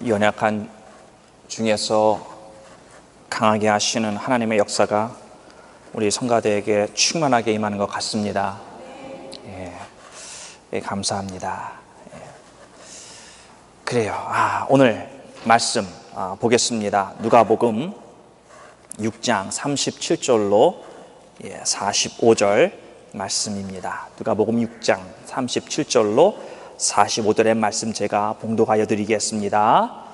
연약한 중에서 강하게 하시는 하나님의 역사가 우리 성가대에게 충만하게 임하는 것 같습니다. 감사합니다. 그래요. 오늘 말씀 보겠습니다. 누가복음 6장 37절로 45절 말씀입니다. 누가복음 6장 37절로 45절의 말씀 제가 봉독하여 드리겠습니다.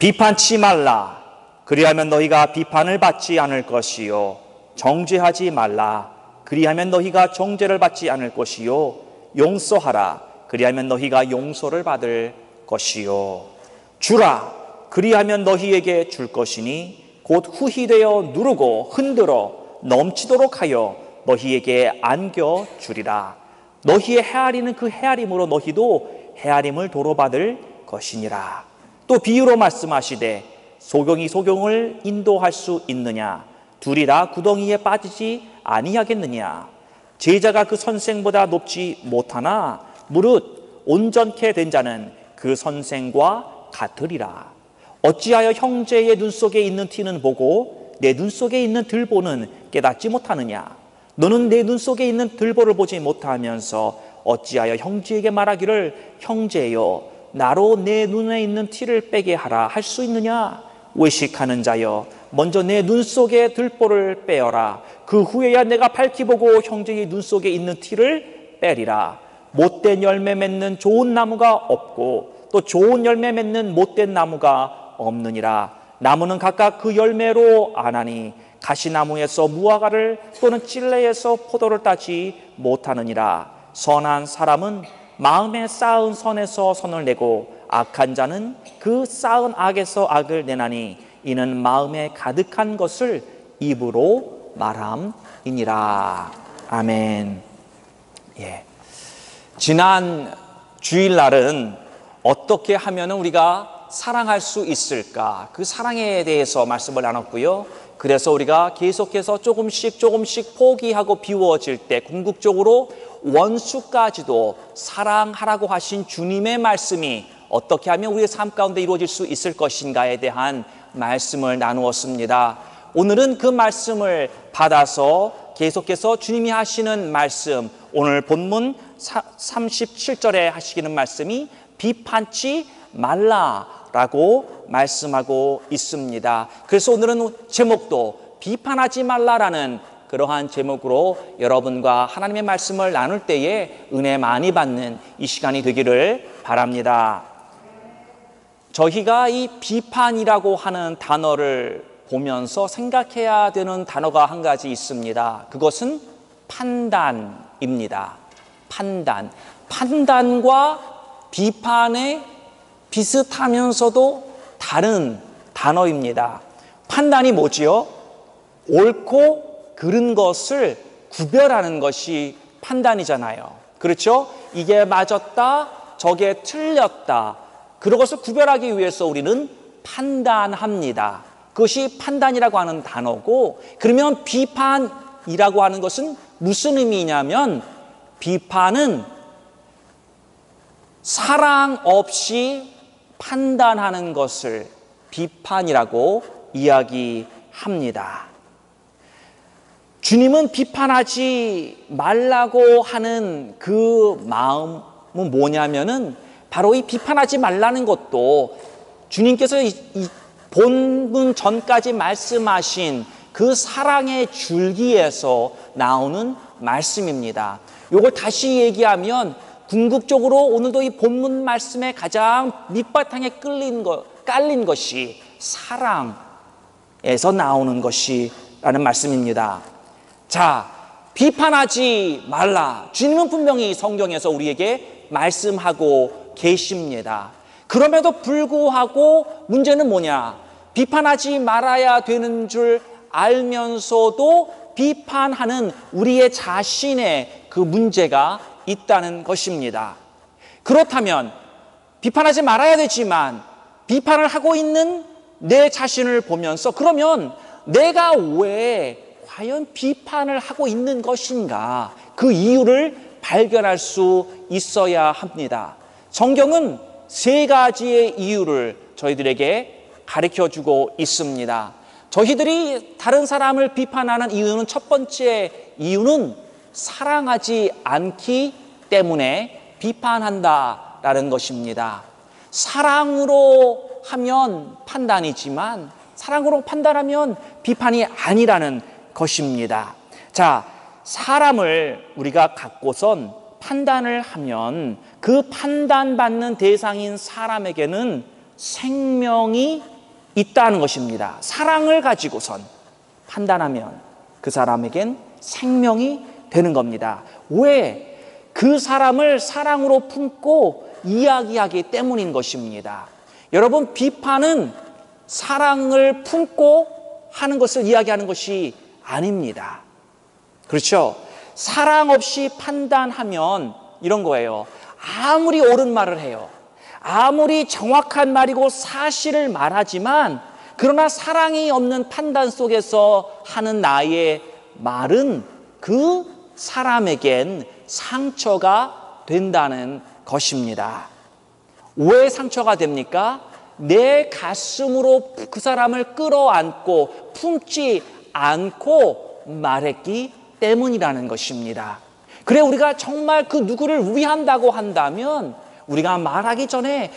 비판치 말라. 그리하면 너희가 비판을 받지 않을 것이요. 정죄하지 말라. 그리하면 너희가 정죄를 받지 않을 것이요. 용서하라. 그리하면 너희가 용서를 받을 것이요. 주라. 그리하면 너희에게 줄 것이니 곧 후히 되어 누르고 흔들어 넘치도록 하여 너희에게 안겨 주리라. 너희의 헤아리는 그 헤아림으로 너희도 헤아림을 도로받을 것이니라. 또 비유로 말씀하시되 소경이 소경을 인도할 수 있느냐? 둘이 다 구덩이에 빠지지 아니하겠느냐? 제자가 그 선생보다 높지 못하나 무릇 온전케 된 자는 그 선생과 같으리라. 어찌하여 형제의 눈 속에 있는 티는 보고 내 눈 속에 있는 들보는 깨닫지 못하느냐? 너는 내 눈 속에 있는 들보를 보지 못하면서 어찌하여 형제에게 말하기를 형제여 나로 내 눈에 있는 티를 빼게 하라 할 수 있느냐? 외식하는 자여 먼저 내 눈 속에 들보를 빼어라. 그 후에야 내가 밝히 보고 형제의 눈 속에 있는 티를 빼리라. 못된 열매 맺는 좋은 나무가 없고 또 좋은 열매 맺는 못된 나무가 없느니라. 나무는 각각 그 열매로 아나니 가시나무에서 무화과를 또는 찔레에서 포도를 따지 못하느니라. 선한 사람은 마음에 쌓은 선에서 선을 내고 악한 자는 그 쌓은 악에서 악을 내나니 이는 마음에 가득한 것을 입으로 말함이니라. 아멘. 지난 주일날은 어떻게 하면 우리가 사랑할 수 있을까? 그 사랑에 대해서 말씀을 나눴고요. 그래서 우리가 계속해서 조금씩 포기하고 비워질 때 궁극적으로 원수까지도 사랑하라고 하신 주님의 말씀이 어떻게 하면 우리의 삶 가운데 이루어질 수 있을 것인가에 대한 말씀을 나누었습니다. 오늘은 그 말씀을 받아서 계속해서 주님이 하시는 말씀, 오늘 본문 37절에 하시는 말씀이 비판치 말라라고 말씀하고 있습니다. 그래서 오늘은 제목도 비판하지 말라라는 그러한 제목으로 여러분과 하나님의 말씀을 나눌 때에 은혜 많이 받는 이 시간이 되기를 바랍니다. 저희가 이 비판이라고 하는 단어를 보면서 생각해야 되는 단어가 한 가지 있습니다. 그것은 판단입니다. 판단과 비판에 비슷하면서도 다른 단어입니다. 판단이 뭐지요? 옳고 그른 것을 구별하는 것이 판단이잖아요. 그렇죠? 이게 맞았다, 저게 틀렸다. 그것을 구별하기 위해서 우리는 판단합니다. 그것이 판단이라고 하는 단어고, 그러면 비판이라고 하는 것은 무슨 의미냐면 비판은 사랑 없이 판단하는 것을 비판이라고 이야기합니다. 주님은 비판하지 말라고 하는 그 마음은 뭐냐면은 바로 이 비판하지 말라는 것도 주님께서 이 본문 전까지 말씀하신 그 사랑의 줄기에서 나오는 말씀입니다. 이걸 다시 얘기하면 궁극적으로 오늘도 이 본문 말씀에 가장 밑바탕에 깔린 것이 사랑에서 나오는 것이라는 말씀입니다. 자, 비판하지 말라. 주님은 분명히 성경에서 우리에게 말씀하고 계십니다. 그럼에도 불구하고 문제는 뭐냐? 비판하지 말아야 되는 줄 알면서도 비판하는 우리의 자신의 그 문제가 있다는 것입니다. 그렇다면 비판하지 말아야 되지만 비판을 하고 있는 내 자신을 보면서 그러면 내가 왜 과연 비판을 하고 있는 것인가? 그 이유를 발견할 수 있어야 합니다. 성경은 세 가지의 이유를 저희들에게 가르쳐주고 있습니다. 저희들이 다른 사람을 비판하는 이유는, 첫 번째 이유는 사랑하지 않기 때문에 비판한다라는 것입니다. 사랑으로 하면 판단이지만 사랑으로 판단하면 비판이 아니라는 것입니다. 자, 사람을 우리가 갖고선 판단을 하면 그 판단받는 대상인 사람에게는 생명이 있다는 것입니다. 사랑을 가지고선 판단하면 그 사람에겐 생명이 되는 겁니다. 왜? 그 사람을 사랑으로 품고 이야기하기 때문인 것입니다. 여러분, 비판은 사랑을 품고 하는 것을 이야기하는 것이 아닙니다. 그렇죠? 사랑 없이 판단하면 이런 거예요. 아무리 옳은 말을 해요, 아무리 정확한 말이고 사실을 말하지만, 그러나 사랑이 없는 판단 속에서 하는 나의 말은 그 사람에겐 상처가 된다는 것입니다. 왜 상처가 됩니까? 내 가슴으로 그 사람을 끌어안고 품지 않고 말했기 때문이라는 것입니다. 그래, 우리가 정말 그 누구를 위한다고 한다면 우리가 말하기 전에,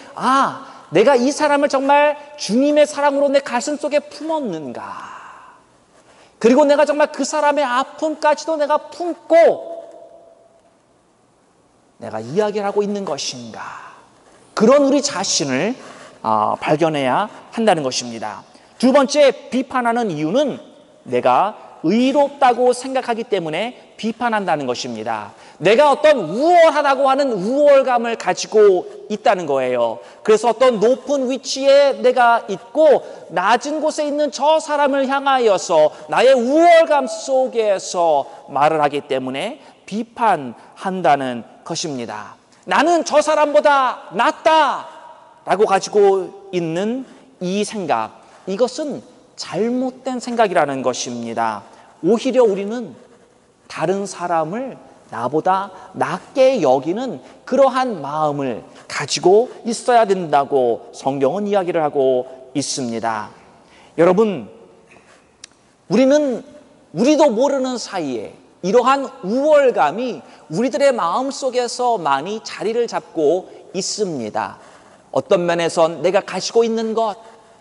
내가 이 사람을 정말 주님의 사랑으로 내 가슴 속에 품었는가, 그리고 내가 정말 그 사람의 아픔까지도 내가 품고 내가 이야기를 하고 있는 것인가, 그런 우리 자신을 발견해야 한다는 것입니다. 두 번째, 비판하는 이유는 내가 의롭다고 생각하기 때문에 비판한다는 것입니다. 내가 어떤 우월하다고 하는 우월감을 가지고 있다는 거예요. 그래서 어떤 높은 위치에 내가 있고 낮은 곳에 있는 저 사람을 향하여서 나의 우월감 속에서 말을 하기 때문에 비판한다는 것입니다. 나는 저 사람보다 낫다 라고 가지고 있는 이 생각, 이것은 잘못된 생각이라는 것입니다. 오히려 우리는 다른 사람을 나보다 낮게 여기는 그러한 마음을 가지고 있어야 된다고 성경은 이야기를 하고 있습니다. 여러분, 우리도 모르는 사이에 이러한 우월감이 우리들의 마음속에서 많이 자리를 잡고 있습니다. 어떤 면에선 내가 가지고 있는 것,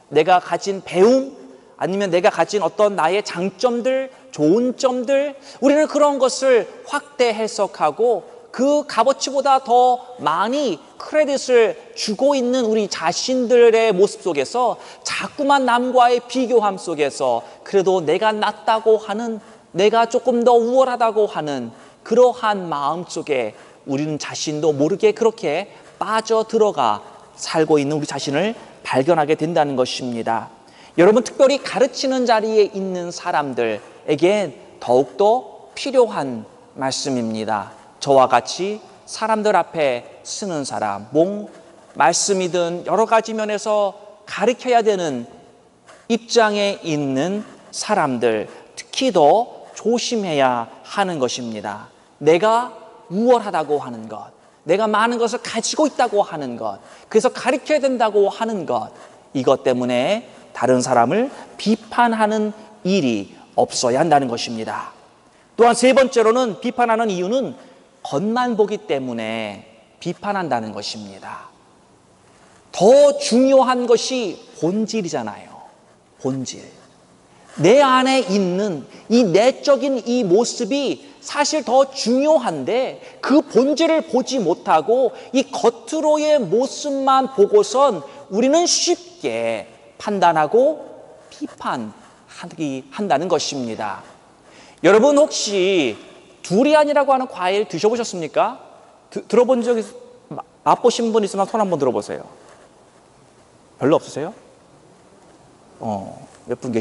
내가 가진 배움, 아니면 내가 가진 어떤 나의 장점들, 좋은 점들, 우리는 그런 것을 확대 해석하고 그 값어치보다 더 많이 크레딧을 주고 있는 우리 자신들의 모습 속에서 자꾸만 남과의 비교함 속에서 그래도 내가 낫다고 하는, 내가 조금 더 우월하다고 하는 그러한 마음 속에 우리는 자신도 모르게 그렇게 빠져들어가 살고 있는 우리 자신을 발견하게 된다는 것입니다. 여러분, 특별히 가르치는 자리에 있는 사람들에게 더욱더 필요한 말씀입니다. 저와 같이 사람들 앞에 쓰는 사람, 말씀이든 여러 가지 면에서 가르쳐야 되는 입장에 있는 사람들, 특히 더 조심해야 하는 것입니다. 내가 우월하다고 하는 것, 내가 많은 것을 가지고 있다고 하는 것, 그래서 가르쳐야 된다고 하는 것, 이것 때문에 다른 사람을 비판하는 일이 없어야 한다는 것입니다. 또한 세 번째로는, 비판하는 이유는 겉만 보기 때문에 비판한다는 것입니다. 더 중요한 것이 본질이잖아요. 본질. 내 안에 있는 이 내적인 이 모습이 사실 더 중요한데 그 본질을 보지 못하고 이 겉으로의 모습만 보고선 우리는 쉽게 판단하고 비판한다는 것입니다. 여러분, 혹시 두리안이라고 하는 과일 드셔보셨습니까? 들어본 적 맛보신 분 있으면 손 한번 들어보세요. 별로 없으세요? 몇 분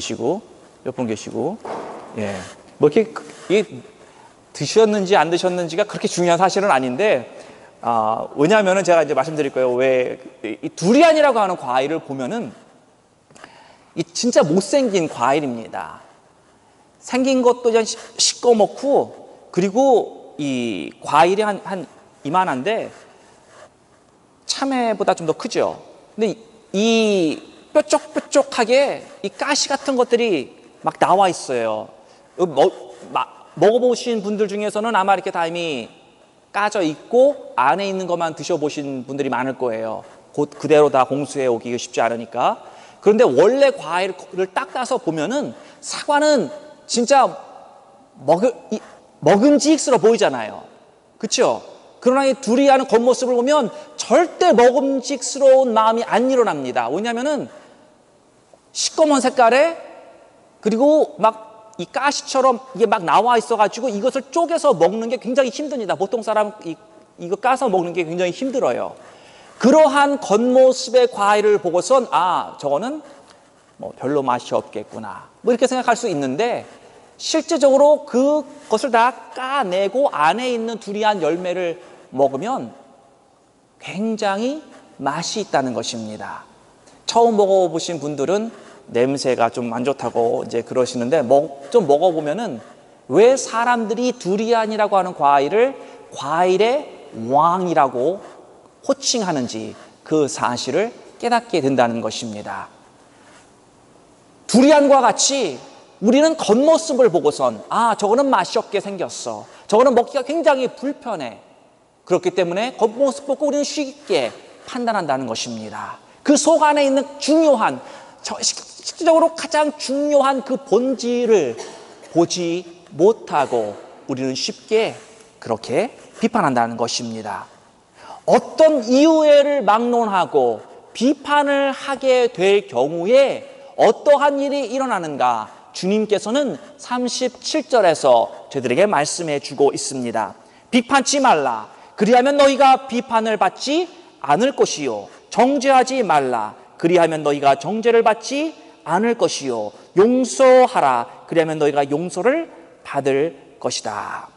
계시고, 예. 뭐 이게 드셨는지 안 드셨는지가 그렇게 중요한 사실은 아닌데, 왜냐하면은 제가 이제 말씀드릴 거예요. 왜 이 두리안이라고 하는 과일을 보면은 이 진짜 못생긴 과일입니다. 생긴 것도 그냥 시꺼멓고, 그리고 이 과일이 한 이만한데 참외보다 좀 더 크죠. 근데 이 뾰족뾰족하게 이 가시 같은 것들이 막 나와 있어요. 먹어보신 분들 중에서는 아마 이렇게 다 이미 까져 있고 안에 있는 것만 드셔보신 분들이 많을 거예요. 곧 그대로 다 공수해 오기 쉽지 않으니까. 그런데 원래 과일을 딱 따서 보면은 사과는 진짜 먹음직스러워 보이잖아요. 그렇죠? 그러나 이 두리안의 겉모습을 보면 절대 먹음직스러운 마음이 안 일어납니다. 왜냐하면은 시꺼먼 색깔에 그리고 막 이 가시처럼 이게 막 나와 있어가지고 이것을 쪼개서 먹는 게 굉장히 힘듭니다. 보통 사람 이거 까서 먹는 게 굉장히 힘들어요. 그러한 겉모습의 과일을 보고선 저거는 뭐 별로 맛이 없겠구나 뭐 이렇게 생각할 수 있는데 실제적으로 그것을 다 까내고 안에 있는 두리안 열매를 먹으면 굉장히 맛이 있다는 것입니다. 처음 먹어보신 분들은 냄새가 좀 안 좋다고 이제 그러시는데 좀 먹어보면은 왜 사람들이 두리안이라고 하는 과일을 과일의 왕이라고 호칭하는지 그 사실을 깨닫게 된다는 것입니다. 두리안과 같이 우리는 겉모습을 보고선 저거는 맛이 없게 생겼어. 저거는 먹기가 굉장히 불편해. 그렇기 때문에 겉모습 보고 우리는 쉽게 판단한다는 것입니다. 그 속 안에 있는 중요한 실질적으로 가장 중요한 그 본질을 보지 못하고 우리는 쉽게 그렇게 비판한다는 것입니다. 어떤 이유를 막론하고 비판을 하게 될 경우에 어떠한 일이 일어나는가 주님께서는 37절에서 저희들에게 말씀해 주고 있습니다. 비판치 말라. 그리하면 너희가 비판을 받지 않을 것이요. 정죄하지 말라. 그리하면 너희가 정죄를 받지 않을 것이요. 용서하라. 그리하면 너희가 용서를 받을 것이다.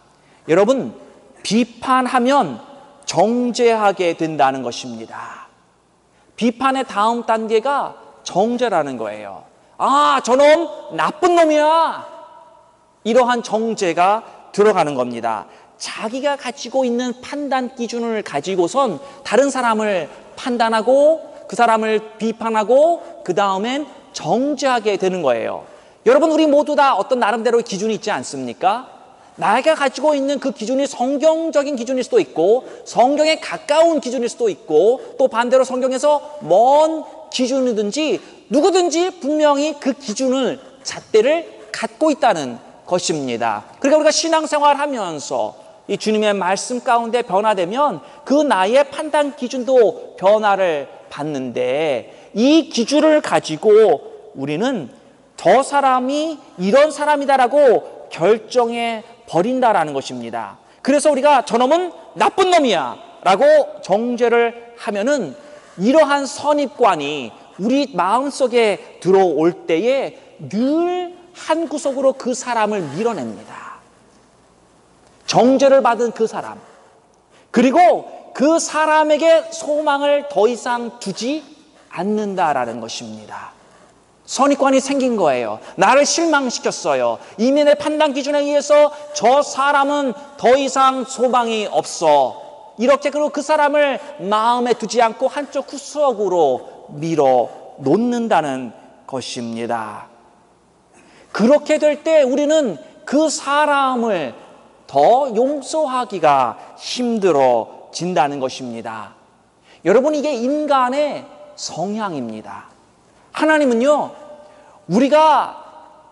여러분, 비판하면 정죄하게 된다는 것입니다. 비판의 다음 단계가 정죄라는 거예요. 저놈 나쁜 놈이야. 이러한 정죄가 들어가는 겁니다. 자기가 가지고 있는 판단 기준을 가지고선 다른 사람을 판단하고 그 사람을 비판하고 그 다음엔 정죄하게 되는 거예요. 여러분, 우리 모두 다 어떤 나름대로의 기준이 있지 않습니까? 나가 가지고 있는 그 기준이 성경적인 기준일 수도 있고 성경에 가까운 기준일 수도 있고 또 반대로 성경에서 먼 기준이든지 누구든지 분명히 그 기준을 잣대를 갖고 있다는 것입니다. 그러니까 우리가 신앙생활 하면서 이 주님의 말씀 가운데 변화되면 그 나의 판단 기준도 변화를 받는데 이 기준을 가지고 우리는 저 사람이 이런 사람이다라고 결정해 버린다라는 것입니다. 그래서 우리가 저놈은 나쁜 놈이야 라고 정죄를 하면은 이러한 선입관이 우리 마음속에 들어올 때에 늘 한 구석으로 그 사람을 밀어냅니다. 정죄를 받은 그 사람, 그리고 그 사람에게 소망을 더 이상 두지 않는다라는 것입니다. 선입관이 생긴 거예요. 나를 실망시켰어요. 이미 내 판단 기준에 의해서 저 사람은 더 이상 소망이 없어. 이렇게 그리고 그 사람을 마음에 두지 않고 한쪽 구석으로 밀어 놓는다는 것입니다. 그렇게 될 때 우리는 그 사람을 더 용서하기가 힘들어진다는 것입니다. 여러분, 이게 인간의 성향입니다. 하나님은요, 우리가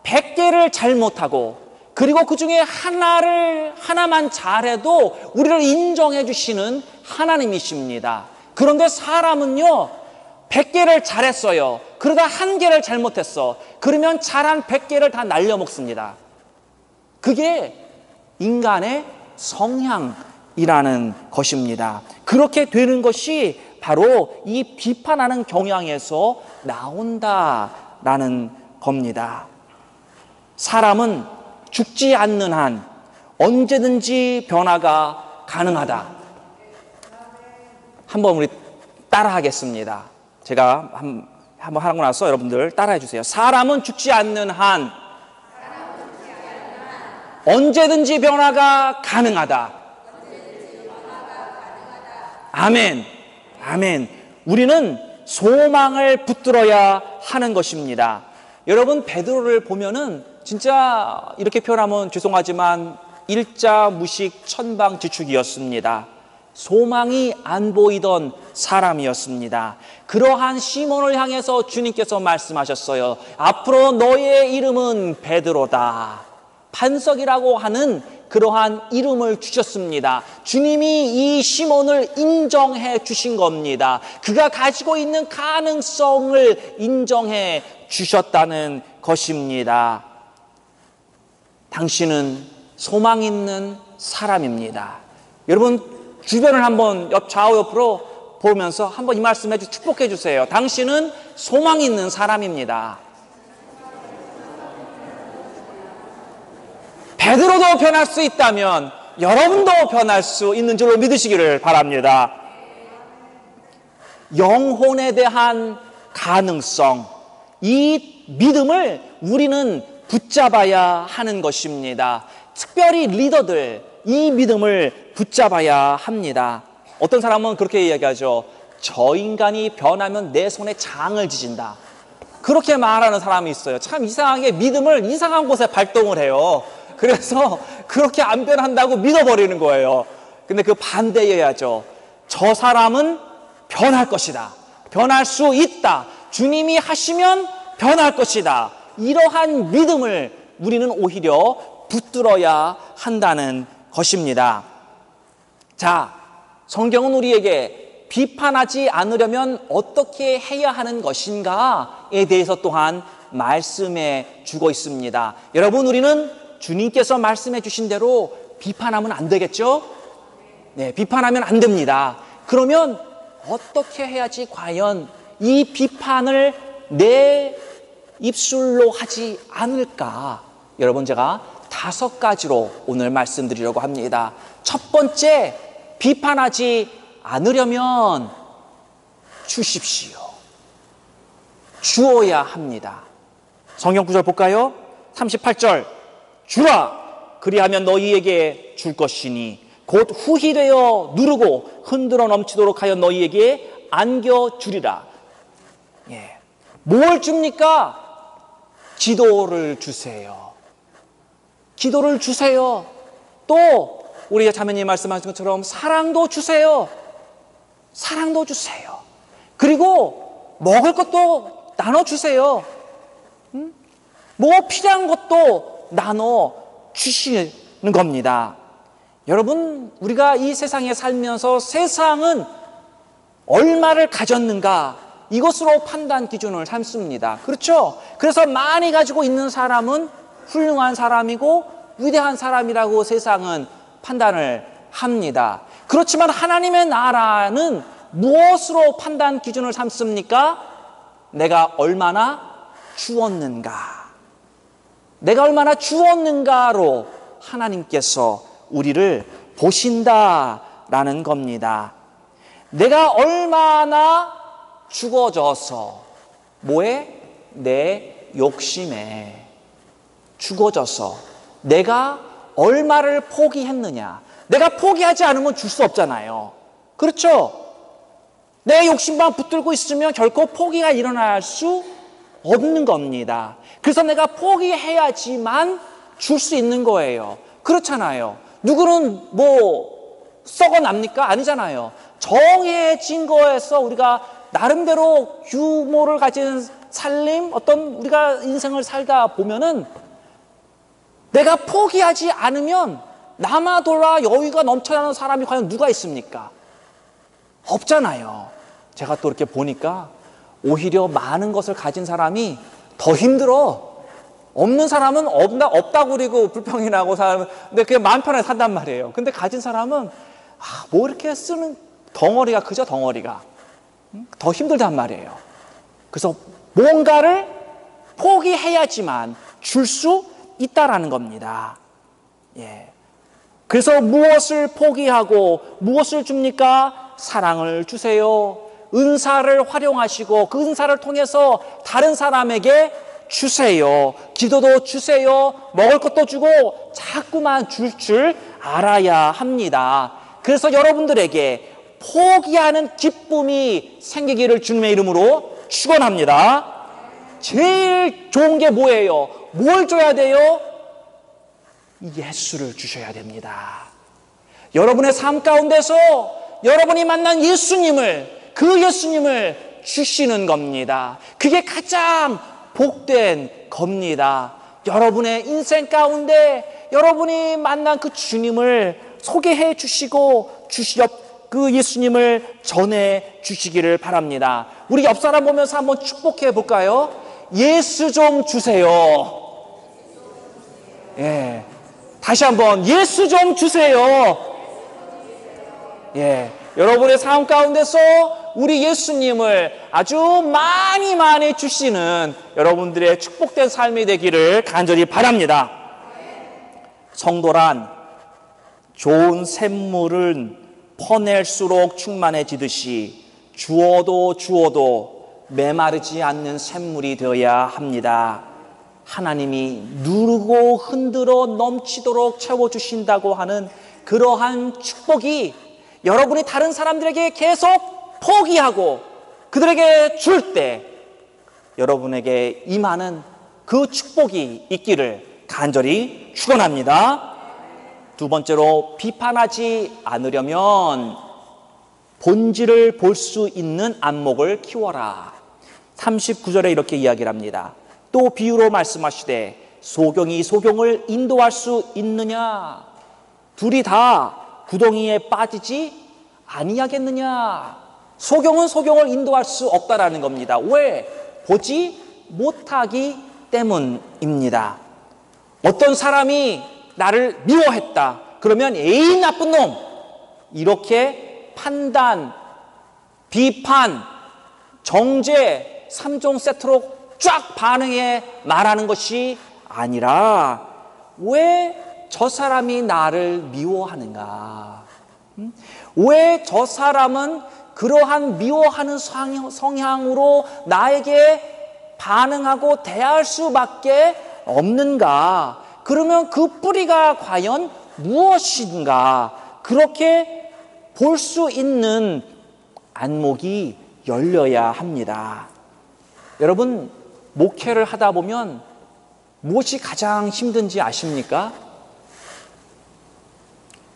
100개를 잘못하고 그리고 그 중에 하나만 잘해도 우리를 인정해 주시는 하나님이십니다. 그런데 사람은요, 100개를 잘했어요. 그러다 1개를 잘못했어. 그러면 잘한 100개를 다 날려먹습니다. 그게 인간의 성향이라는 것입니다. 그렇게 되는 것이 바로 이 비판하는 경향에서 나온다라는 겁니다. 사람은 죽지 않는 한 언제든지 변화가 가능하다. 한번 우리 따라 하겠습니다. 제가 한번 하고 나서 여러분들 따라해 주세요. 사람은 죽지 않는 한 언제든지 변화가 가능하다. 아멘. 아멘. 우리는 소망을 붙들어야 하는 것입니다. 여러분, 베드로를 보면은 진짜 이렇게 표현하면 죄송하지만 일자무식 천방지축이었습니다. 소망이 안 보이던 사람이었습니다. 그러한 시몬을 향해서 주님께서 말씀하셨어요. 앞으로 너의 이름은 베드로다. 반석이라고 하는 그러한 이름을 주셨습니다. 주님이 이 시몬을 인정해 주신 겁니다. 그가 가지고 있는 가능성을 인정해 주셨다는 것입니다. 당신은 소망 있는 사람입니다. 여러분, 주변을 한번 좌우 옆으로 보면서 한번 이 말씀 축복해 주세요. 당신은 소망 있는 사람입니다. 베드로도 변할 수 있다면 여러분도 변할 수 있는 줄로 믿으시기를 바랍니다. 영혼에 대한 가능성, 이 믿음을 우리는 붙잡아야 하는 것입니다. 특별히 리더들, 이 믿음을 붙잡아야 합니다. 어떤 사람은 그렇게 이야기하죠. 저 인간이 변하면 내 손에 장을 지진다. 그렇게 말하는 사람이 있어요. 참 이상하게 믿음을 이상한 곳에 발동을 해요. 그래서 그렇게 안 변한다고 믿어버리는 거예요. 근데 그 반대여야죠. 저 사람은 변할 것이다. 변할 수 있다. 주님이 하시면 변할 것이다. 이러한 믿음을 우리는 오히려 붙들어야 한다는 것입니다. 자, 성경은 우리에게 비판하지 않으려면 어떻게 해야 하는 것인가에 대해서 또한 말씀해 주고 있습니다. 여러분, 우리는 주님께서 말씀해 주신 대로 비판하면 안 되겠죠? 네, 비판하면 안 됩니다. 그러면 어떻게 해야지 과연 이 비판을 내 입술로 하지 않을까? 여러분, 제가 5가지로 오늘 말씀드리려고 합니다. 첫 번째, 비판하지 않으려면 주십시오. 주어야 합니다. 성경 구절 볼까요? 38절, 주라, 그리하면 너희에게 줄 것이니 곧 후히 되어 누르고 흔들어 넘치도록 하여 너희에게 안겨주리라. 예. 뭘 줍니까? 기도를 주세요. 기도를 주세요. 또 우리 자매님 말씀하신 것처럼 사랑도 주세요. 사랑도 주세요. 그리고 먹을 것도 나눠주세요. 뭐 필요한 것도 나눠주시는 겁니다. 여러분, 우리가 이 세상에 살면서 세상은 얼마를 가졌는가, 이것으로 판단 기준을 삼습니다. 그렇죠? 그래서 많이 가지고 있는 사람은 훌륭한 사람이고 위대한 사람이라고 세상은 판단을 합니다. 그렇지만 하나님의 나라는 무엇으로 판단 기준을 삼습니까? 내가 얼마나 주었는가. 내가 얼마나 주었는가로 하나님께서 우리를 보신다라는 겁니다. 내가 얼마나 죽어져서 뭐에? 내 욕심에 죽어져서 내가 얼마를 포기했느냐. 내가 포기하지 않으면 줄 수 없잖아요. 그렇죠? 내 욕심만 붙들고 있으면 결코 포기가 일어날 수 없는 겁니다. 그래서 내가 포기해야지만 줄 수 있는 거예요. 그렇잖아요. 누구는 뭐 썩어납니까? 아니잖아요. 정해진 거에서 우리가 나름대로 규모를 가진 살림, 어떤 우리가 인생을 살다 보면은 내가 포기하지 않으면 남아돌아 여유가 넘쳐나는 사람이 과연 누가 있습니까? 없잖아요. 제가 또 이렇게 보니까 오히려 많은 것을 가진 사람이 더 힘들어. 없는 사람은 없다고 그리고 불평이 나고 근데 그게 마음 편하게 산단 말이에요. 근데 가진 사람은 뭐 이렇게 쓰는 덩어리가 그저 덩어리가 더 힘들단 말이에요. 그래서 뭔가를 포기해야지만 줄 수 있다라는 겁니다. 예. 그래서 무엇을 포기하고 무엇을 줍니까? 사랑을 주세요. 은사를 활용하시고 그 은사를 통해서 다른 사람에게 주세요. 기도도 주세요. 먹을 것도 주고 자꾸만 줄 알아야 합니다. 그래서 여러분들에게 포기하는 기쁨이 생기기를 주님의 이름으로 축원합니다. 제일 좋은 게 뭐예요? 뭘 줘야 돼요? 예수를 주셔야 됩니다. 여러분의 삶 가운데서 여러분이 만난 예수님을, 그 예수님을 주시는 겁니다. 그게 가장 복된 겁니다. 여러분의 인생 가운데 여러분이 만난 그 주님을 소개해 주시고 그 예수님을 전해 주시기를 바랍니다. 우리 옆 사람 보면서 한번 축복해 볼까요? 예수 좀 주세요. 예, 다시 한번 예수 좀 주세요. 예, 여러분의 삶 가운데서 우리 예수님을 아주 많이 주시는 여러분들의 축복된 삶이 되기를 간절히 바랍니다. 성도란 좋은 샘물은 퍼낼수록 충만해지듯이 주어도 메마르지 않는 샘물이 되어야 합니다. 하나님이 누르고 흔들어 넘치도록 채워주신다고 하는 그러한 축복이 여러분이 다른 사람들에게 계속 포기하고 그들에게 줄 때 여러분에게 임하는 그 축복이 있기를 간절히 축원합니다. 두 번째로, 비판하지 않으려면 본질을 볼 수 있는 안목을 키워라. 39절에 이렇게 이야기를 합니다. 또 비유로 말씀하시되 소경이 소경을 인도할 수 있느냐? 둘이 다 구덩이에 빠지지 아니하겠느냐? 소경은 소경을 인도할 수 없다라는 겁니다. 왜? 보지 못하기 때문입니다. 어떤 사람이 나를 미워했다. 그러면 에이 나쁜 놈, 이렇게 판단, 비판, 정죄 3종 세트로 쫙 반응해 말하는 것이 아니라 왜 저 사람이 나를 미워하는가? 왜 저 사람은 그러한 미워하는 성향으로 나에게 반응하고 대할 수밖에 없는가? 그러면 그 뿌리가 과연 무엇인가? 그렇게 볼 수 있는 안목이 열려야 합니다. 여러분, 목회를 하다 보면 무엇이 가장 힘든지 아십니까?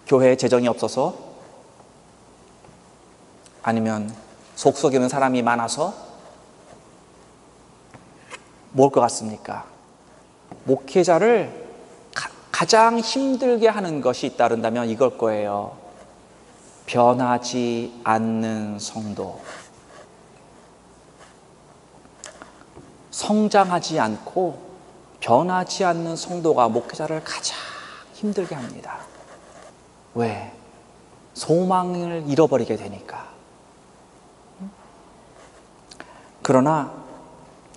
교회에 재정이 없어서? 아니면 속 썩이는 사람이 많아서? 뭘 것 같습니까? 목회자를 가장 힘들게 하는 것이 있다른다면 이걸 거예요. 변하지 않는 성도. 성장하지 않고 변하지 않는 성도가 목회자를 가장 힘들게 합니다. 왜? 소망을 잃어버리게 되니까. 그러나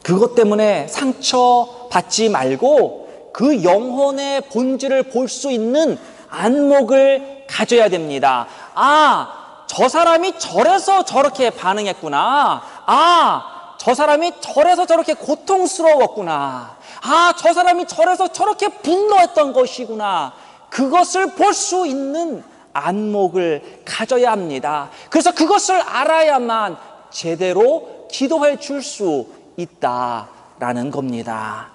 그것 때문에 상처받지 말고 그 영혼의 본질을 볼 수 있는 안목을 가져야 됩니다. 아, 저 사람이 저래서 저렇게 반응했구나. 아, 저 사람이 저래서 저렇게 고통스러웠구나. 아, 저 사람이 저래서 저렇게 분노했던 것이구나. 그것을 볼 수 있는 안목을 가져야 합니다. 그래서 그것을 알아야만 제대로 기도해 줄 수 있다라는 겁니다.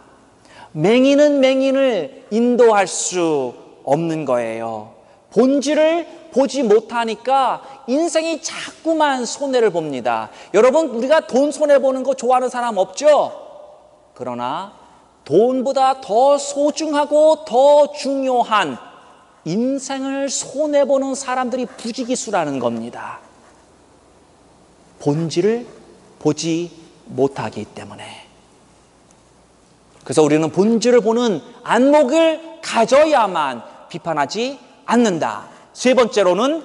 맹인은 맹인을 인도할 수 없는 거예요. 본질을 보지 못하니까 인생이 자꾸만 손해를 봅니다. 여러분, 우리가 돈 손해보는 거 좋아하는 사람 없죠? 그러나 돈보다 더 소중하고 더 중요한 인생을 손해보는 사람들이 부지기수라는 겁니다. 본질을 보지 못하기 때문에. 그래서 우리는 본질을 보는 안목을 가져야만 비판하지 않는다. 세 번째로는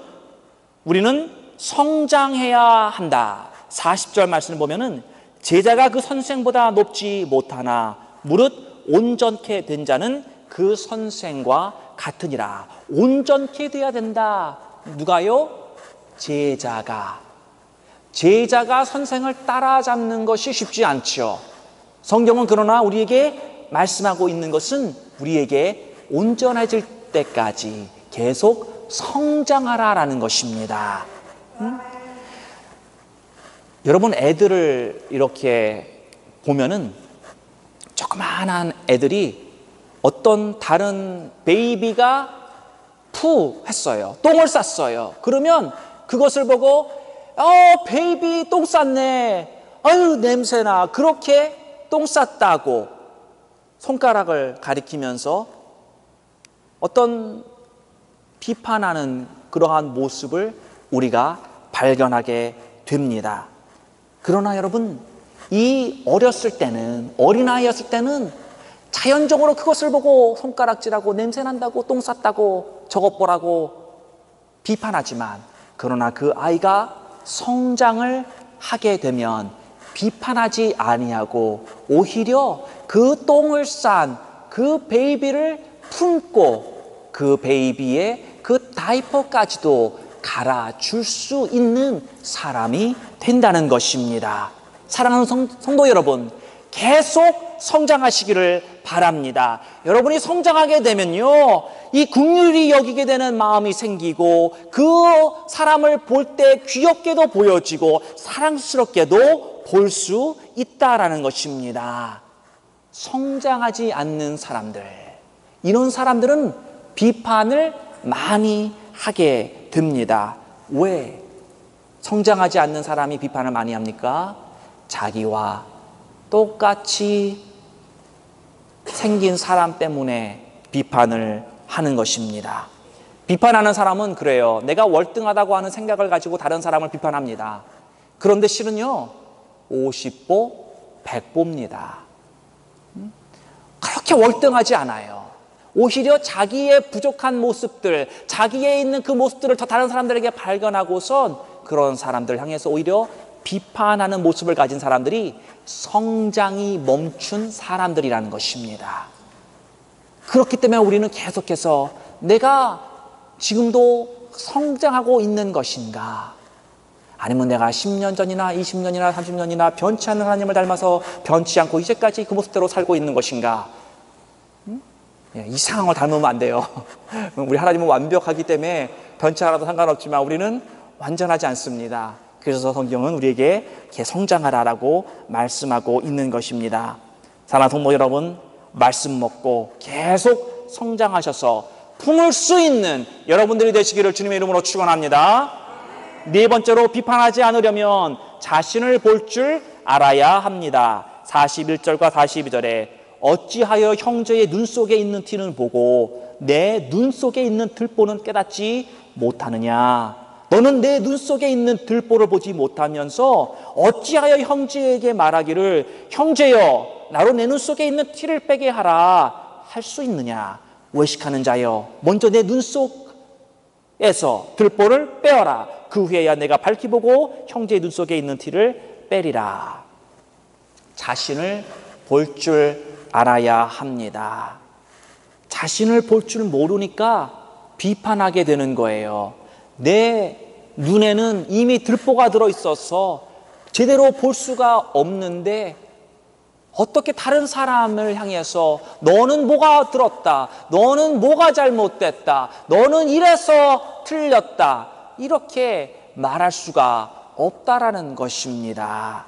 우리는 성장해야 한다. 40절 말씀을 보면은 제자가 그 선생보다 높지 못하나 무릇 온전케 된 자는 그 선생과 같으니라. 온전케 돼야 된다. 누가요? 제자가 선생을 따라잡는 것이 쉽지 않죠. 성경은 그러나 우리에게 말씀하고 있는 것은 우리에게 온전해질 때까지 계속 성장하라라는 것입니다. 여러분 애들을 이렇게 보면은 조그마한 애들이 어떤 다른 베이비가 푸 했어요. 똥을 쌌어요. 그러면 그것을 보고 베이비 똥 쌌네. 아유 냄새나. 그렇게 똥 쌌다고 손가락을 가리키면서 어떤 비판하는 그러한 모습을 우리가 발견하게 됩니다. 그러나 여러분, 이 어렸을 때는, 어린아이였을 때는 자연적으로 그것을 보고 손가락질하고 냄새난다고 똥 쌌다고 저것 보라고 비판하지만, 그러나 그 아이가 성장을 하게 되면 비판하지 아니하고 오히려 그 똥을 싼 그 베이비를 품고 그 베이비의 그 다이퍼까지도 갈아줄 수 있는 사람이 된다는 것입니다. 사랑하는 성도 여러분, 계속 성장하시기를 바랍니다. 여러분이 성장하게 되면요, 이 긍휼히 여기게 되는 마음이 생기고 그 사람을 볼 때 귀엽게도 보여지고 사랑스럽게도 볼 수 있다라는 것입니다. 성장하지 않는 사람들, 이런 사람들은 비판을 많이 하게 됩니다. 왜 성장하지 않는 사람이 비판을 많이 합니까? 자기와 똑같이 생긴 사람 때문에 비판을 하는 것입니다. 비판하는 사람은 그래요. 내가 월등하다고 하는 생각을 가지고 다른 사람을 비판합니다. 그런데 실은요, 50보 100보입니다. 그렇게 월등하지 않아요. 오히려 자기의 부족한 모습들, 자기에 있는 그 모습들을 더 다른 사람들에게 발견하고선 그런 사람들 향해서 오히려 비판하는 모습을 가진 사람들이 성장이 멈춘 사람들이라는 것입니다. 그렇기 때문에 우리는 계속해서 내가 지금도 성장하고 있는 것인가? 아니면 내가 10년 전이나 20년이나 30년이나 변치 않는 하나님을 닮아서 변치 않고 이제까지 그 모습대로 살고 있는 것인가? 이 상황을 닮으면 안 돼요. 우리 하나님은 완벽하기 때문에 변치 않아도 상관없지만 우리는 완전하지 않습니다. 그래서 성경은 우리에게 이렇게 성장하라라고 말씀하고 있는 것입니다. 사랑하는 성도 여러분, 말씀 먹고 계속 성장하셔서 품을 수 있는 여러분들이 되시기를 주님의 이름으로 축원합니다. 네 번째로, 비판하지 않으려면 자신을 볼 줄 알아야 합니다. 41절과 42절에 어찌하여 형제의 눈 속에 있는 티는 보고 내 눈 속에 있는 들보는 깨닫지 못하느냐. 너는 내 눈 속에 있는 들보를 보지 못하면서 어찌하여 형제에게 말하기를 형제여 나로 내 눈 속에 있는 티를 빼게 하라 할 수 있느냐. 외식하는 자여 먼저 내 눈 속에서 들보를 빼어라. 그 후에야 내가 밝히 보고 형제의 눈 속에 있는 티를 빼리라. 자신을 볼 줄 알아야 합니다. 자신을 볼 줄 모르니까 비판하게 되는 거예요. 내 눈에는 이미 들보가 들어있어서 제대로 볼 수가 없는데 어떻게 다른 사람을 향해서 너는 뭐가 들었다, 너는 뭐가 잘못됐다, 너는 이래서 틀렸다, 이렇게 말할 수가 없다라는 것입니다.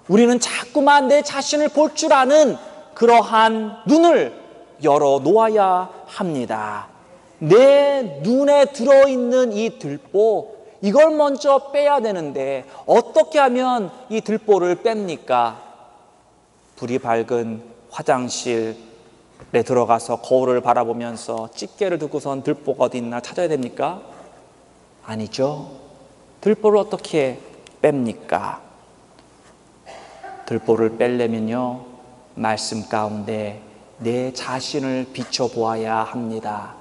우리는 자꾸만 내 자신을 볼 줄 아는 그러한 눈을 열어 놓아야 합니다. 내 눈에 들어있는 이 들보, 이걸 먼저 빼야 되는데 어떻게 하면 이 들보를 뺍니까? 불이 밝은 화장실에 들어가서 거울을 바라보면서 집게를 두고선 들보가 어디 있나 찾아야 됩니까? 아니죠. 들보를 어떻게 뺍니까? 들보를 빼려면요, 말씀 가운데 내 자신을 비춰보아야 합니다.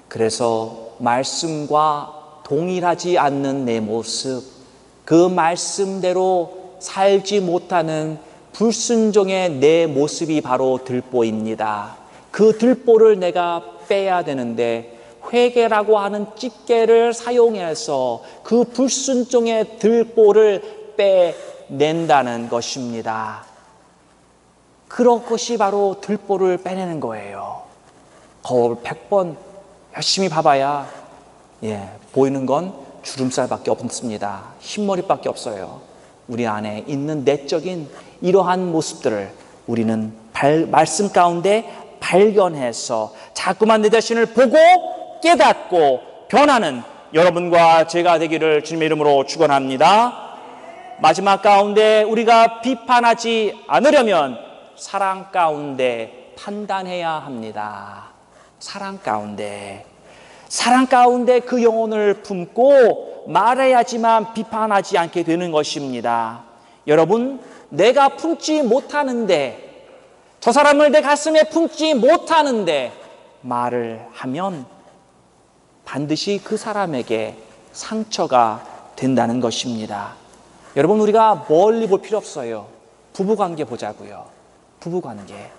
그래서 말씀과 동일하지 않는 내 모습, 그 말씀대로 살지 못하는 불순종의 내 모습이 바로 들보입니다. 그 들보를 내가 빼야 되는데 회개라고 하는 집게를 사용해서 그 불순종의 들보를 빼낸다는 것입니다. 그런 것이 바로 들보를 빼내는 거예요. 거울 100번 열심히 봐봐야 보이는 건 주름살밖에 없습니다. 흰머리밖에 없어요. 우리 안에 있는 내적인 이러한 모습들을 우리는 말씀 가운데 발견해서 자꾸만 내 자신을 보고 깨닫고 변하는 여러분과 제가 되기를 주님의 이름으로 축원합니다. 마지막 가운데 우리가 비판하지 않으려면 사랑 가운데 판단해야 합니다. 사랑 가운데 그 영혼을 품고 말해야지만 비판하지 않게 되는 것입니다. 여러분, 내가 품지 못하는데, 저 사람을 내 가슴에 품지 못하는데 말을 하면 반드시 그 사람에게 상처가 된다는 것입니다. 여러분, 우리가 멀리 볼 필요 없어요. 부부관계 보자고요. 부부관계.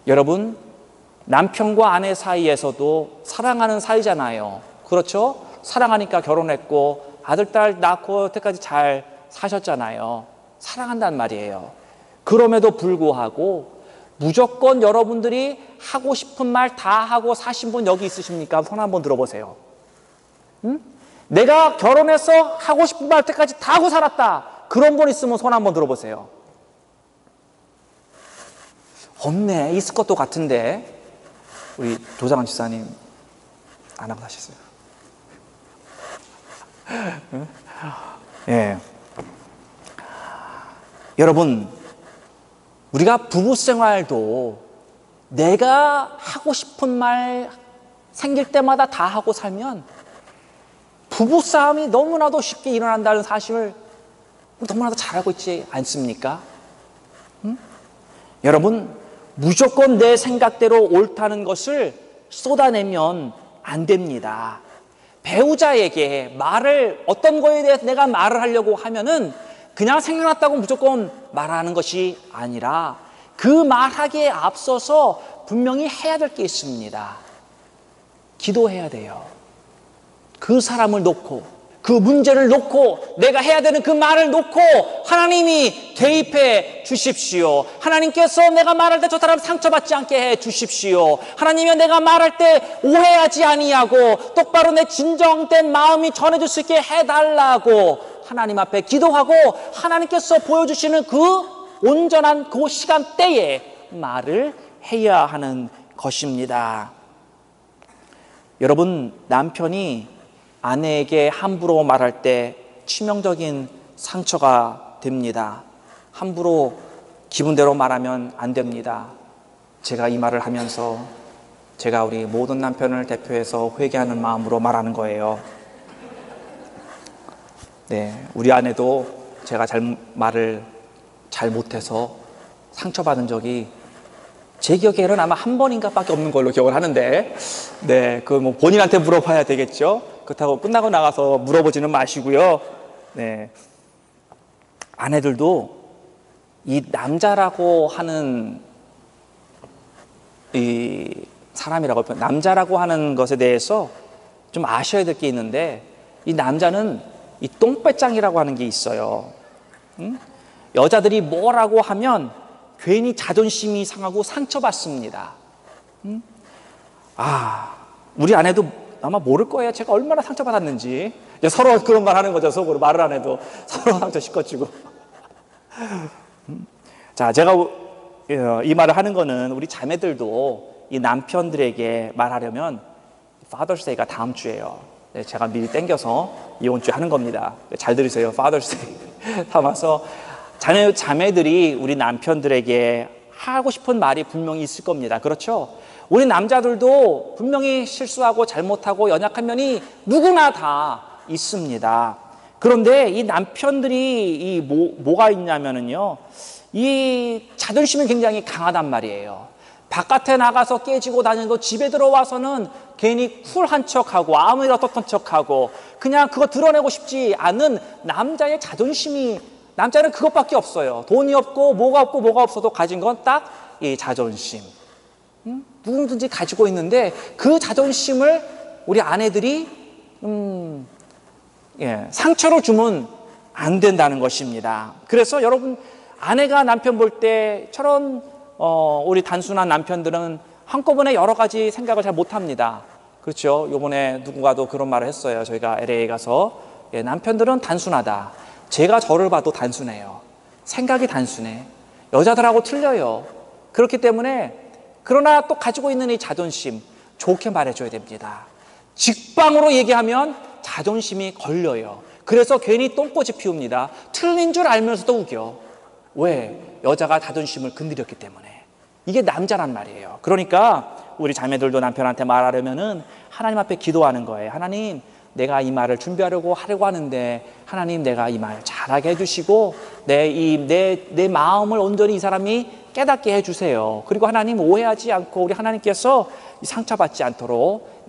여러분, 남편과 아내 사이에서도 사랑하는 사이잖아요. 그렇죠? 사랑하니까 결혼했고 아들, 딸 낳고 여태까지 잘 사셨잖아요. 사랑한단 말이에요. 그럼에도 불구하고 무조건 여러분들이 하고 싶은 말 다 하고 사신 분 여기 있으십니까? 손 한번 들어보세요. 응? 내가 결혼해서 하고 싶은 말 때까지 다 하고 살았다. 그런 분 있으면 손 한번 들어보세요. 없네. 있을 것도 같은데. 우리 조장한 집사님 안 하고 사셨어요. 예. 여러분, 우리가 부부 생활도 내가 하고 싶은 말 생길 때마다 다 하고 살면 부부 싸움이 너무나도 쉽게 일어난다는 사실을 너무나도 잘 알고 있지 않습니까? 응? 여러분, 무조건 내 생각대로 옳다는 것을 쏟아내면 안 됩니다. 배우자에게 어떤 거에 대해서 내가 말을 하려고 하면은 그냥 생각났다고 무조건 말하는 것이 아니라 그 말하기에 앞서서 분명히 해야 될 게 있습니다. 기도해야 돼요. 그 사람을 놓고, 그 문제를 놓고, 내가 해야 되는 그 말을 놓고 하나님이 개입해 주십시오. 하나님께서 내가 말할 때 저 사람 상처받지 않게 해 주십시오. 하나님이 내가 말할 때 오해하지 아니하고 똑바로 내 진정된 마음이 전해질 수 있게 해달라고 하나님 앞에 기도하고 하나님께서 보여주시는 그 온전한 그 시간대에 말을 해야 하는 것입니다. 여러분, 남편이 아내에게 함부로 말할 때 치명적인 상처가 됩니다. 함부로 기분대로 말하면 안 됩니다. 제가 이 말을 하면서 제가 우리 모든 남편을 대표해서 회개하는 마음으로 말하는 거예요. 네, 우리 아내도 제가 말을 잘 못해서 상처받은 적이 제 기억에는 아마 한 번인가 밖에 없는 걸로 기억을 하는데, 네, 그 뭐 본인한테 물어봐야 되겠죠. 그렇다고 끝나고 나가서 물어보지는 마시고요. 네, 아내들도 이 남자라고 하는 이 사람이라고, 남자라고 하는 것에 대해서 좀 아셔야 될 게 있는데, 이 남자는 이 똥배짱이라고 하는 게 있어요. 응? 여자들이 뭐라고 하면 괜히 자존심이 상하고 상처받습니다. 응? 우리 아내도 아마 모를 거예요. 제가 얼마나 상처받았는지. 이제 서로 그런 말 하는 거죠. 속으로 말을 안 해도 서로 상처 씻어주고. 자, 제가 이 말을 하는 거는 우리 자매들도 이 남편들에게 말하려면 Father's Day가 다음 주예요. 제가 미리 땡겨서 이번 주에 하는 겁니다. 잘 들으세요. Father's Day 담아서 자매들이 우리 남편들에게 하고 싶은 말이 분명히 있을 겁니다. 그렇죠? 우리 남자들도 분명히 실수하고 잘못하고 연약한 면이 누구나 다 있습니다. 그런데 이 남편들이 뭐가 있냐면은요, 이 자존심이 굉장히 강하단 말이에요. 바깥에 나가서 깨지고 다녀도 집에 들어와서는 괜히 쿨한 척하고 아무 일 없었던 척하고 그냥 그거 드러내고 싶지 않은 남자의 자존심이, 남자는 그것밖에 없어요. 돈이 없고 뭐가 없어도 가진 건 딱 이 자존심. 누구든지 가지고 있는데 그 자존심을 우리 아내들이 상처로 주면 안 된다는 것입니다. 그래서 여러분, 아내가 남편 볼 때처럼 우리 단순한 남편들은 한꺼번에 여러 가지 생각을 잘 못합니다. 그렇죠? 요번에 누군가도 그런 말을 했어요. 저희가 LA 가서 남편들은 단순하다. 제가 저를 봐도 단순해요. 생각이 단순해. 여자들하고 틀려요. 그렇기 때문에 그러나 또 가지고 있는 이 자존심 좋게 말해줘야 됩니다. 직방으로 얘기하면 자존심이 걸려요. 그래서 괜히 똥꼬지 피웁니다. 틀린 줄 알면서도 우겨. 왜? 여자가 자존심을 건드렸기 때문에. 이게 남자란 말이에요. 그러니까 우리 자매들도 남편한테 말하려면은 하나님 앞에 기도하는 거예요. 하나님, 내가 이 말을 준비하려고 하는데 하나님, 내가 이 말 잘하게 해주시고 내 마음을 온전히 이 사람이 깨닫게 해주세요. 그리고 하나님, 오해하지 않고 우리 하나님께서 상처받지 않도록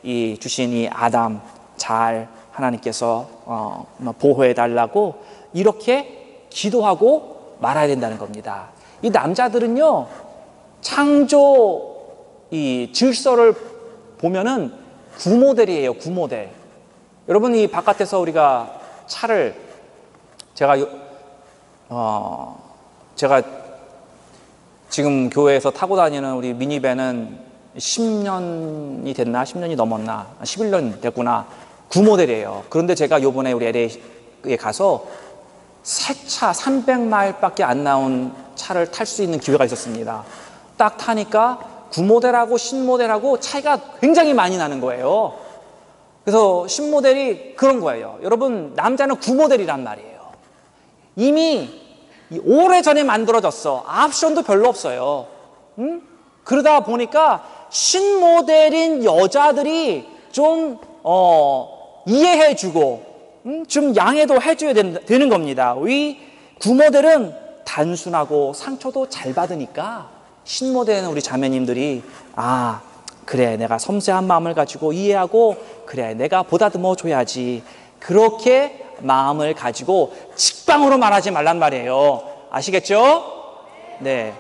이 주신 이 아담 잘 하나님께서 보호해 달라고 이렇게 기도하고 말아야 된다는 겁니다. 이 남자들은요, 창조 이 질서를 보면은 구모델이에요. 구모델. 여러분, 이 바깥에서 우리가 차를 제가 지금 교회에서 타고 다니는 우리 미니밴은 10년이 됐나? 10년이 넘었나? 11년 됐구나. 구모델이에요. 그런데 제가 요번에 우리 LA에 가서 새 차 300마일밖에 안 나온 차를 탈 수 있는 기회가 있었습니다. 딱 타니까 구모델하고 신모델하고 차이가 굉장히 많이 나는 거예요. 그래서 신모델이 그런 거예요. 여러분, 남자는 구모델이란 말이에요. 이미 오래전에 만들어졌어. 옵션도 별로 없어요. 그러다 보니까 신모델인 여자들이 좀 이해해주고 좀 양해도 해줘야 되는 겁니다. 이 구모델은 단순하고 상처도 잘 받으니까 신모델은 우리 자매님들이 그래, 내가 섬세한 마음을 가지고 이해하고 그래, 내가 보다듬어 줘야지, 그렇게 마음을 가지고 직방으로 말하지 말란 말이에요. 아시겠죠? 네.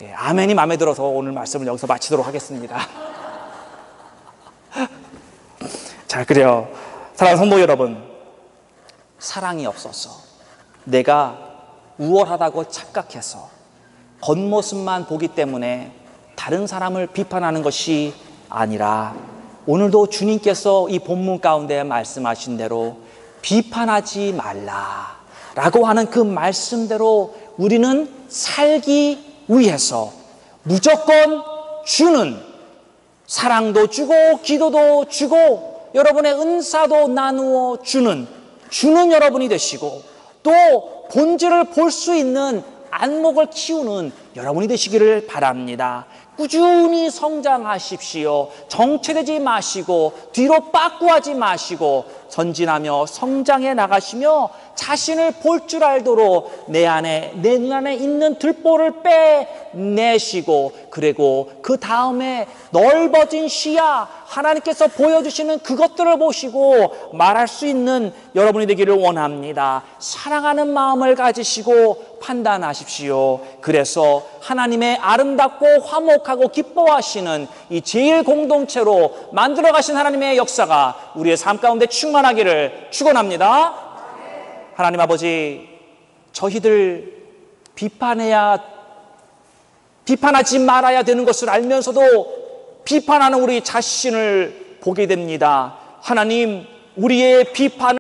예, 아멘이 마음에 들어서 오늘 말씀을 여기서 마치도록 하겠습니다. 자, 그래요. 사랑하는 성도 여러분, 사랑이 없어서 내가 우월하다고 착각해서 겉모습만 보기 때문에 다른 사람을 비판하는 것이 아니라 오늘도 주님께서 이 본문 가운데 말씀하신 대로 비판하지 말라라고 하는 그 말씀대로 우리는 살기 위해서 무조건 주는, 사랑도 주고 기도도 주고 여러분의 은사도 나누어 주는 여러분이 되시고, 또 본질을 볼 수 있는 안목을 키우는 여러분이 되시기를 바랍니다. 꾸준히 성장하십시오. 정체되지 마시고 뒤로 빠꾸하지 마시고 전진하며 성장해 나가시며 자신을 볼 줄 알도록 내 눈안에 있는 들보를 빼내시고, 그리고 그 다음에 넓어진 시야, 하나님께서 보여주시는 그것들을 보시고 말할 수 있는 여러분이 되기를 원합니다. 사랑하는 마음을 가지시고 판단하십시오. 그래서 하나님의 아름답고 화목하고 기뻐하시는 이 제일 공동체로 만들어 가신 하나님의 역사가 우리의 삶 가운데 충만하기를 축원합니다. 하나님 아버지, 저희들 비판하지 말아야 되는 것을 알면서도 비판하는 우리 자신을 보게 됩니다. 하나님, 우리의 비판을